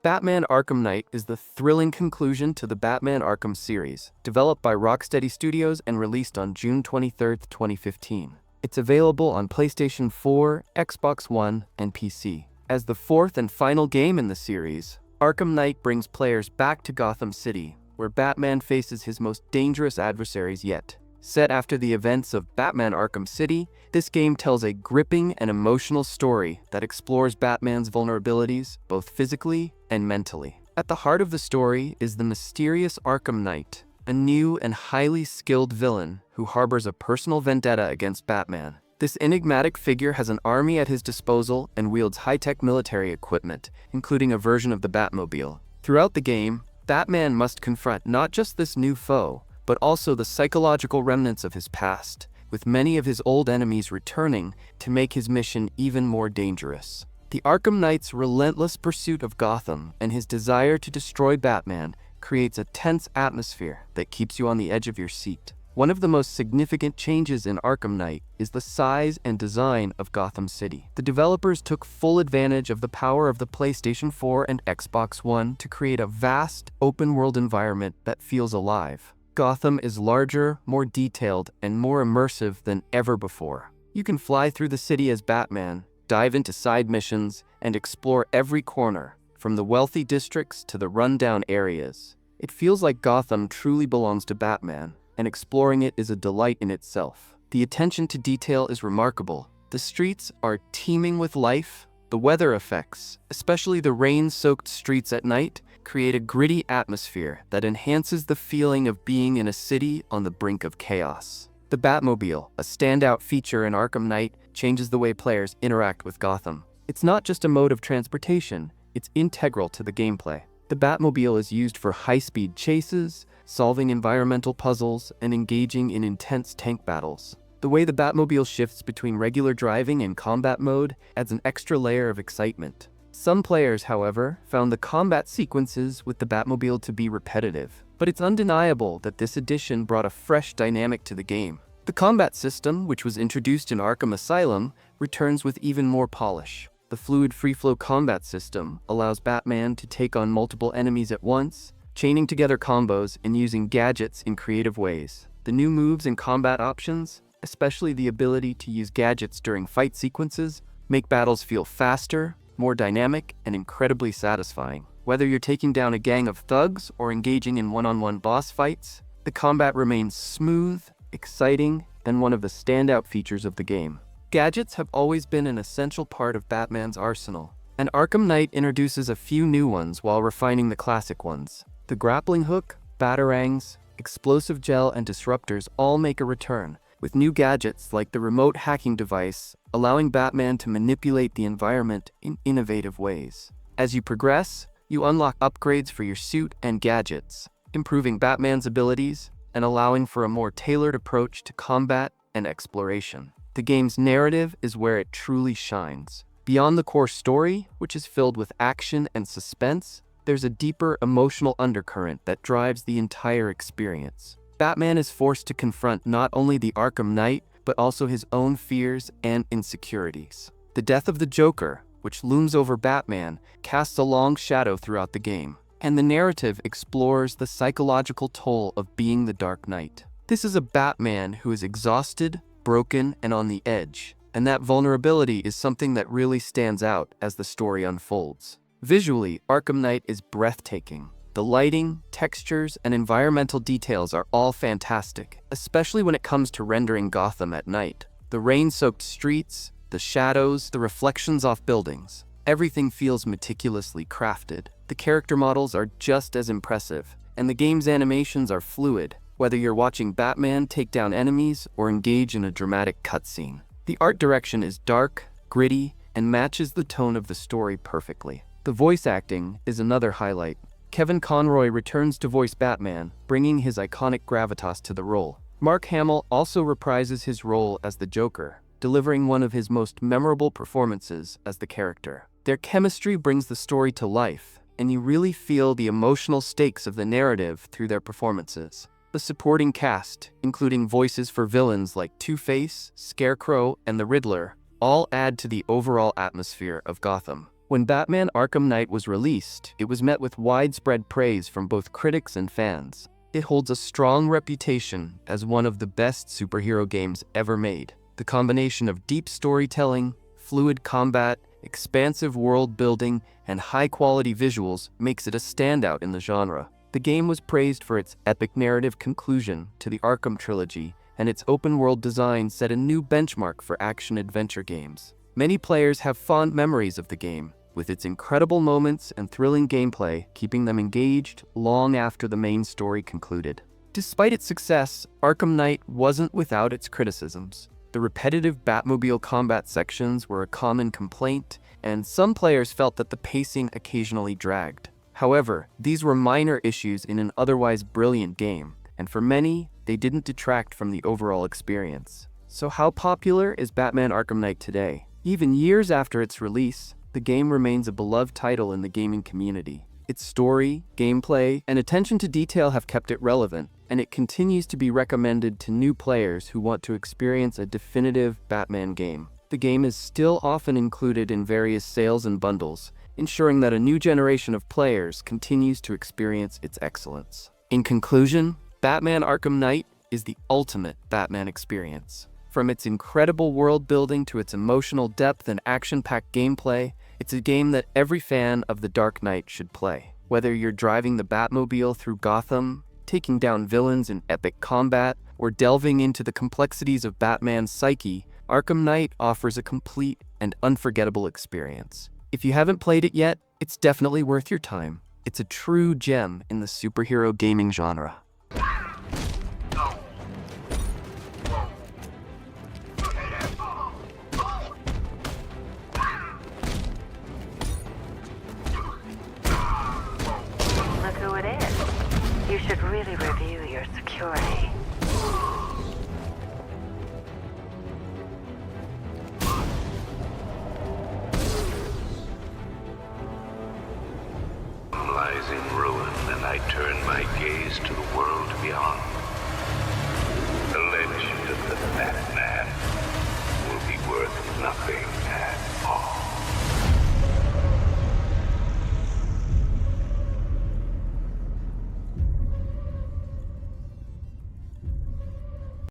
Batman Arkham Knight is the thrilling conclusion to the Batman Arkham series, developed by Rocksteady Studios and released on June 23, 2015. It's available on PlayStation 4, Xbox One, and PC. As the fourth and final game in the series, Arkham Knight brings players back to Gotham City, where Batman faces his most dangerous adversaries yet. Set after the events of Batman Arkham City, this game tells a gripping and emotional story that explores Batman's vulnerabilities, both physically and mentally. At the heart of the story is the mysterious Arkham Knight, a new and highly skilled villain who harbors a personal vendetta against Batman. This enigmatic figure has an army at his disposal and wields high-tech military equipment, including a version of the Batmobile. Throughout the game, Batman must confront not just this new foe, but also the psychological remnants of his past, with many of his old enemies returning to make his mission even more dangerous. The Arkham Knight's relentless pursuit of Gotham and his desire to destroy Batman creates a tense atmosphere that keeps you on the edge of your seat. One of the most significant changes in Arkham Knight is the size and design of Gotham City. The developers took full advantage of the power of the PlayStation 4 and Xbox One to create a vast, open-world environment that feels alive. Gotham is larger, more detailed, and more immersive than ever before. You can fly through the city as Batman, dive into side missions, and explore every corner, from the wealthy districts to the rundown areas. It feels like Gotham truly belongs to Batman, and exploring it is a delight in itself. The attention to detail is remarkable. The streets are teeming with life. The weather effects, especially the rain-soaked streets at night, create a gritty atmosphere that enhances the feeling of being in a city on the brink of chaos. The Batmobile, a standout feature in Arkham Knight, changes the way players interact with Gotham. It's not just a mode of transportation, it's integral to the gameplay. The Batmobile is used for high-speed chases, solving environmental puzzles, and engaging in intense tank battles. The way the Batmobile shifts between regular driving and combat mode adds an extra layer of excitement. Some players, however, found the combat sequences with the Batmobile to be repetitive, but it's undeniable that this addition brought a fresh dynamic to the game. The combat system, which was introduced in Arkham Asylum, returns with even more polish. The fluid free-flow combat system allows Batman to take on multiple enemies at once, chaining together combos and using gadgets in creative ways. The new moves and combat options, especially the ability to use gadgets during fight sequences, make battles feel faster, more dynamic, and incredibly satisfying. Whether you're taking down a gang of thugs or engaging in one-on-one boss fights, the combat remains smooth, exciting, and one of the standout features of the game. Gadgets have always been an essential part of Batman's arsenal, and Arkham Knight introduces a few new ones while refining the classic ones. The grappling hook, batarangs, explosive gel, and disruptors all make a return, with new gadgets like the remote hacking device, allowing Batman to manipulate the environment in innovative ways. As you progress, you unlock upgrades for your suit and gadgets, improving Batman's abilities and allowing for a more tailored approach to combat and exploration. The game's narrative is where it truly shines. Beyond the core story, which is filled with action and suspense, there's a deeper emotional undercurrent that drives the entire experience. Batman is forced to confront not only the Arkham Knight, but also his own fears and insecurities. The death of the Joker, which looms over Batman, casts a long shadow throughout the game, and the narrative explores the psychological toll of being the Dark Knight. This is a Batman who is exhausted, broken, and on the edge, and that vulnerability is something that really stands out as the story unfolds. Visually, Arkham Knight is breathtaking. The lighting, textures, and environmental details are all fantastic, especially when it comes to rendering Gotham at night. The rain-soaked streets, the shadows, the reflections off buildings. Everything feels meticulously crafted. The character models are just as impressive, and the game's animations are fluid, whether you're watching Batman take down enemies or engage in a dramatic cutscene. The art direction is dark, gritty, and matches the tone of the story perfectly. The voice acting is another highlight. Kevin Conroy returns to voice Batman, bringing his iconic gravitas to the role. Mark Hamill also reprises his role as the Joker, delivering one of his most memorable performances as the character. Their chemistry brings the story to life, and you really feel the emotional stakes of the narrative through their performances. The supporting cast, including voices for villains like Two-Face, Scarecrow, and the Riddler, all add to the overall atmosphere of Gotham. When Batman Arkham Knight was released, it was met with widespread praise from both critics and fans. It holds a strong reputation as one of the best superhero games ever made. The combination of deep storytelling, fluid combat, expansive world building, and high-quality visuals makes it a standout in the genre. The game was praised for its epic narrative conclusion to the Arkham trilogy, and its open-world design set a new benchmark for action-adventure games. Many players have fond memories of the game, with its incredible moments and thrilling gameplay keeping them engaged long after the main story concluded. Despite its success, Arkham Knight wasn't without its criticisms. The repetitive Batmobile combat sections were a common complaint, and some players felt that the pacing occasionally dragged. However, these were minor issues in an otherwise brilliant game, and for many, they didn't detract from the overall experience. So how popular is Batman Arkham Knight today? Even years after its release, the game remains a beloved title in the gaming community. Its story, gameplay, and attention to detail have kept it relevant, and it continues to be recommended to new players who want to experience a definitive Batman game. The game is still often included in various sales and bundles, ensuring that a new generation of players continues to experience its excellence. In conclusion, Batman Arkham Knight is the ultimate Batman experience. From its incredible world building to its emotional depth and action-packed gameplay, it's a game that every fan of The Dark Knight should play. Whether you're driving the Batmobile through Gotham, taking down villains in epic combat, or delving into the complexities of Batman's psyche, Arkham Knight offers a complete and unforgettable experience. If you haven't played it yet, it's definitely worth your time. It's a true gem in the superhero gaming genre. Look who it is. You should really review your security. Lies in ruin, and I turn my gaze to the world beyond. The legend of the Batman will be worth nothing at all.